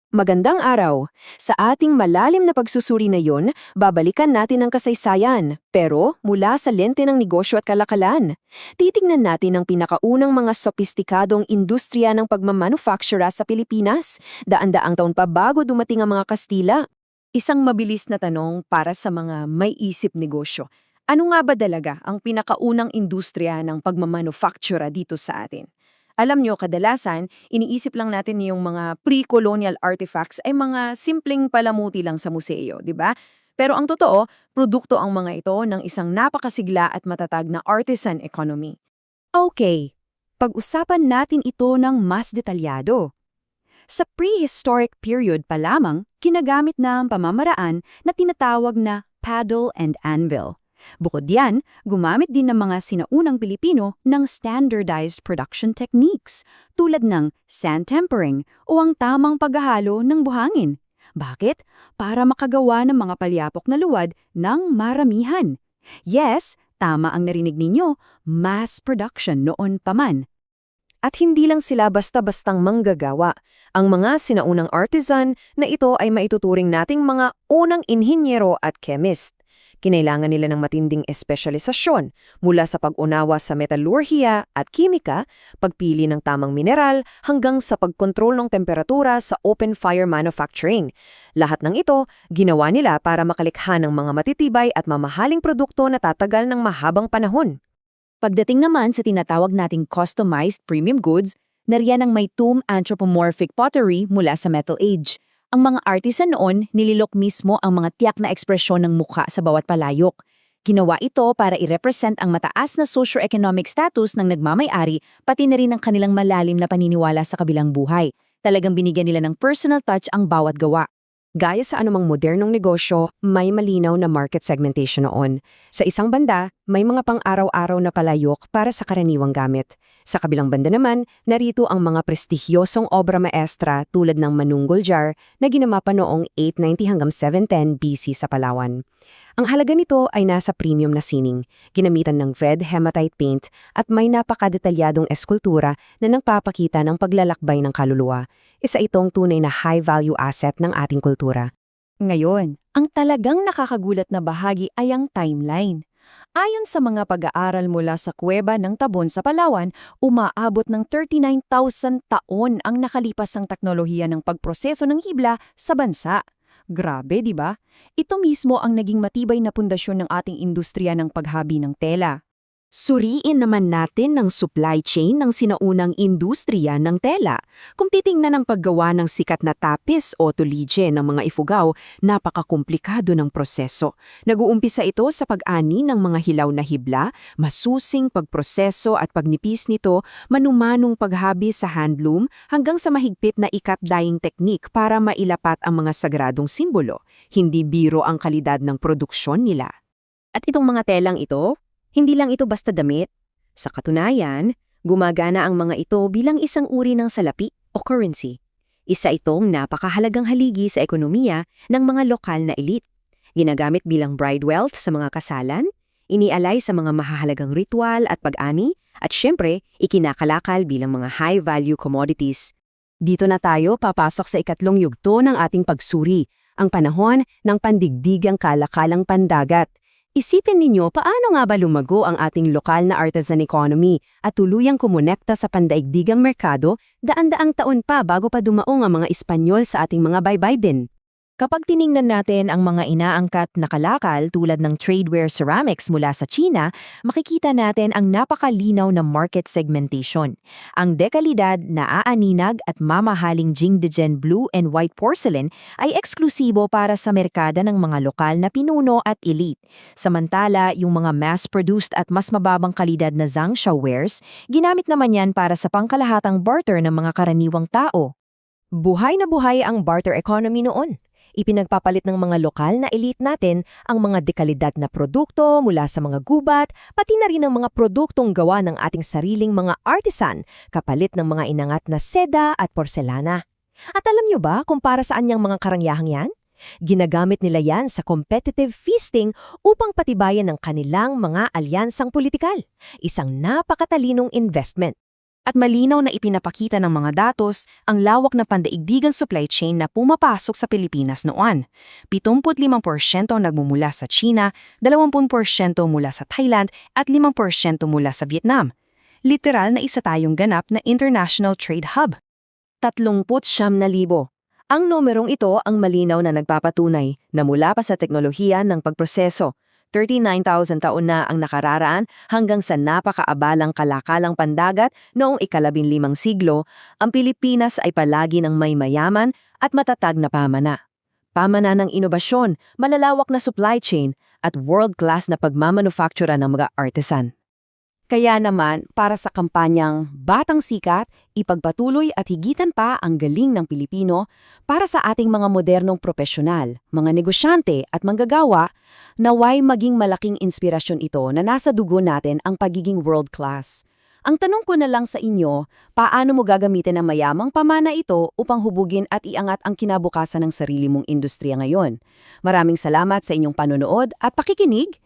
Magandang araw! Sa ating malalim na pagsusuri na yon, babalikan natin ang kasaysayan, pero mula sa lente ng negosyo at kalakalan. Titignan natin ang pinakaunang mga sopistikadong industriya ng pagmamanufactura sa Pilipinas, daan-daang taon pa bago dumating ang mga Kastila. Isang mabilis na tanong para sa mga may isip negosyo. Ano nga ba talaga ang pinakaunang industriya ng pagmamanufactura dito sa atin? Alam nyo, kadalasan, iniisip lang natin yung mga pre-colonial artifacts ay mga simpleng palamuti lang sa museo, di ba? Pero ang totoo, produkto ang mga ito ng isang napakasigla at matatag na artisan economy. Okay, pag-usapan natin ito ng mas detalyado. Sa prehistoric period pa lamang, ginagamit na ang pamamaraan na tinatawag na paddle and anvil. Bukod diyan, gumamit din ng mga sinaunang Pilipino ng standardized production techniques tulad ng sand tempering o ang tamang paghahalo ng buhangin. Bakit? Para makagawa ng mga palyapok na luwad ng maramihan. Yes, tama ang narinig ninyo, mass production noon pa man. At hindi lang sila basta-bastang manggagawa. Ang mga sinaunang artisan na ito ay maituturing nating mga unang inhinyero at chemist. Kinailangan nila ng matinding espesyalisasyon mula sa pag-unawa sa metalurhiya at kimika, pagpili ng tamang mineral, hanggang sa pagkontrol ng temperatura sa open fire manufacturing. Lahat ng ito, ginawa nila para makalikha ng mga matitibay at mamahaling produkto na tatagal ng mahabang panahon. Pagdating naman sa tinatawag nating customized premium goods, nariyan ang may tomb anthropomorphic pottery mula sa Metal Age. Ang mga artisan noon nililok mismo ang mga tiyak na ekspresyon ng mukha sa bawat palayok. Ginawa ito para i-represent ang mataas na socio-economic status ng nagmamay-ari pati na rin ang kanilang malalim na paniniwala sa kabilang buhay. Talagang binigyan nila ng personal touch ang bawat gawa. Gaya sa anumang modernong negosyo, may malinaw na market segmentation noon. Sa isang banda, may mga pang-araw-araw na palayok para sa karaniwang gamit. Sa kabilang banda naman, narito ang mga prestigyosong obra maestra tulad ng Manunggul Jar na ginama pa noong 890 hanggang 710 BC sa Palawan. Ang halaga nito ay nasa premium na sining, ginamitan ng red hematite paint at may napakadetalyadong eskultura na nagpapakita ng paglalakbay ng kaluluwa. Isa itong tunay na high-value asset ng ating kultura. Ngayon, ang talagang nakakagulat na bahagi ay ang timeline. Ayon sa mga pag-aaral mula sa kuweba ng Tabon sa Palawan, umaabot ng 39,000 taon ang nakalipas ang teknolohiya ng pagproseso ng hibla sa bansa. Grabe, di ba? Ito mismo ang naging matibay na pundasyon ng ating industriya ng paghabi ng tela. Suriin naman natin ng supply chain ng sinaunang industriya ng tela. Kung titingnan ang paggawa ng sikat na tapis o tulije ng mga Ifugao, napakakomplikado ng proseso. Nag-uumpisa ito sa pag-ani ng mga hilaw na hibla, masusing pagproseso at pagnipis nito, manumanong paghabi sa handloom hanggang sa mahigpit na ikat-dyeing technique para mailapat ang mga sagradong simbolo. Hindi biro ang kalidad ng produksyon nila. At itong mga telang ito, hindi lang ito basta damit. Sa katunayan, gumagana ang mga ito bilang isang uri ng salapi o currency. Isa itong napakahalagang haligi sa ekonomiya ng mga lokal na elite. Ginagamit bilang bride wealth sa mga kasalan, inialay sa mga mahahalagang ritual at pag-ani, at syempre, ikinakalakal bilang mga high-value commodities. Dito na tayo papasok sa ikatlong yugto ng ating pagsuri, ang panahon ng pandigdigang kalakalang pandagat. Isipin ninyo paano nga ba lumago ang ating lokal na artisan economy at tuluyang kumonekta sa pandaigdigang merkado daan-daang taon pa bago pa dumaong ang mga Espanyol sa ating mga baybayin. Kapag tiningnan natin ang mga inaangkat na kalakal tulad ng tradeware ceramics mula sa China, makikita natin ang napakalinaw na market segmentation. Ang dekalidad na aaninag at mamahaling Jingdezhen blue and white porcelain ay eksklusibo para sa merkada ng mga lokal na pinuno at elite. Samantala, yung mga mass-produced at mas mababang kalidad na Zhangshao wares, ginamit naman yan para sa pangkalahatang barter ng mga karaniwang tao. Buhay na buhay ang barter economy noon. Ipinagpapalit ng mga lokal na elite natin ang mga dekalidad na produkto mula sa mga gubat, pati na rin ang mga produktong gawa ng ating sariling mga artisan, kapalit ng mga inangat na seda at porselana. At alam nyo ba kung para saan yung mga karangyahang yan? Ginagamit nila yan sa competitive feasting upang patibayan ng kanilang mga alyansang politikal. Isang napakatalinong investment. At malinaw na ipinapakita ng mga datos ang lawak na pandaigdigang supply chain na pumapasok sa Pilipinas noon. 75% ang nagmumula sa China, 20% mula sa Thailand at 5% mula sa Vietnam. Literal na isa tayong ganap na international trade hub. 39,000. Ang numerong ito ang malinaw na nagpapatunay na mula pa sa teknolohiya ng pagproseso, 39,000 taon na ang nakararaan hanggang sa napakaabalang kalakalang pandagat noong ika-15 siglo, ang Pilipinas ay palagi ng may mayaman at matatag na pamana. Pamana ng inobasyon, malalawak na supply chain at world-class na pagmamanufaktura ng mga artisan. Kaya naman, para sa kampanyang Batang Sikat, ipagpatuloy at higitan pa ang galing ng Pilipino para sa ating mga modernong profesional, mga negosyante at manggagawa, naway maging malaking inspirasyon ito na nasa dugo natin ang pagiging world-class. Ang tanong ko na lang sa inyo, paano mo gagamitin ang mayamang pamana ito upang hubugin at iangat ang kinabukasan ng sarili mong industriya ngayon? Maraming salamat sa inyong panonood at pakikinig.